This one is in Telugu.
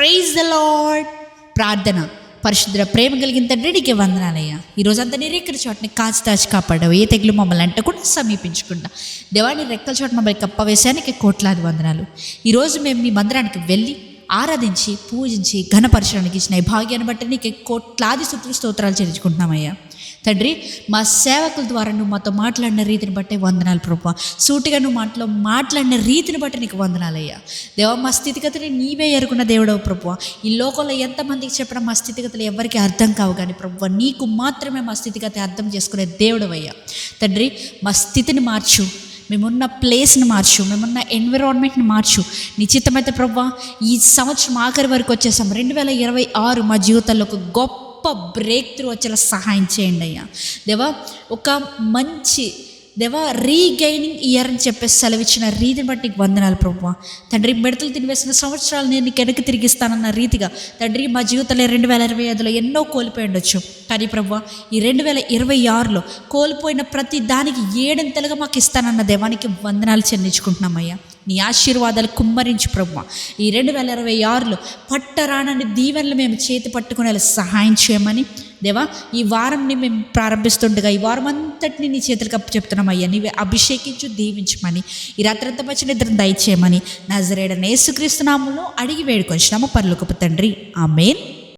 Praise the lord. ప్రార్థన. పరిశుద్ధ ప్రేమ కలిగిన తండ్రి నీకే వందనాలయ్యా. ఈరోజంతా నీ రెక్కల చోటని కాచి దాచి కాపాడావు. ఏ తెగులు మమ్మల్ని అంటకుండా సమీపించకుండా దేవాన్ని రెక్కల చోట మమ్మల్ని కప్పవేశానికి కోట్లాది వందనాలు. ఈరోజు మేము మీ మందిరానికి వెళ్ళి ఆరాధించి పూజించి ఘనపరచడానికి ఇచ్చిన ఈ భాగ్యాన్ని బట్టి నీకు కోట్లాది స్తోత్రాలు చెల్లించుకుంటున్నామయ్యా. తండ్రి, మా సేవకుల ద్వారా నువ్వు మాతో మాట్లాడిన రీతిని బట్టే వందనాలు ప్రభువా. సూటిగా నువ్వు మాట్లాడిన రీతిని బట్టి నీకు వందనాలయ్యా. దేవా, మా స్థితిగతులు నీవే ఎరుగున్న దేవుడవు ప్రభువా. ఈ లోకంలో ఎంతమందికి చెప్పినా మా స్థితిగతులు ఎవరికి అర్థం కావు, కానీ ప్రభువా నీకు మాత్రమే మా స్థితిగతి అర్థం చేసుకునే దేవుడవయ్యా. తండ్రి, మా స్థితిని మార్చు, మేమున్న ప్లేస్ని మార్చు, మేమున్న ఎన్విరాన్మెంట్ని మార్చు. నిశ్చితమైతే ప్రభువా ఈ సంవత్సరం ఆఖరి వరకు వచ్చేసాం. 2026 మా జీవితాల్లో ఒక గొప్ప బ్రేక్ త్రూ వచ్చేలా సహాయం చేయండి అయ్యా. దేవా, ఒక మంచి రీగైనింగ్ ఇయర్ అని చెప్పేసి సెలవిచ్చిన రీతిని బట్టి నీకు వందనాలు ప్రభువా. తండ్రి, మిడతలు తినివేసిన సంవత్సరాలు నేను నీకు వెనక్కి తిరిగిస్తానన్న రీతిగా తండ్రి మా జీవితంలో 2025లో ఎన్నో కోల్పోయి ఉండొచ్చు, కానీ ప్రభువా ఈ 2026లో కోల్పోయిన ప్రతి దానికి 7 మాకు ఇస్తానన్న దేవానికి వందనాలు చెల్లించుకుంటున్నామయ్యా. నీ ఆశీర్వాదాలు కుమ్మరించి ప్రభువా ఈ 2026లో పట్టరానని దీవెనలు మేము చేతి పట్టుకునేలా సహాయం చేయమని దేవా, ఈ వారంని మేము ప్రారంభిస్తుండగా ఈ వారం అంతటిని నీ చేతులకు అప్పు చెప్తున్నామయ్యా. నీవే అభిషేకించు, దీవించమని, ఈ రాత్రంతా మంచి నిద్రను దయచేయమని నజరేయుడైన యేసుక్రీస్తు నామములో అడిగి వేడుకొంచున్నాము పరలోకపు తండ్రి. ఆమేన్.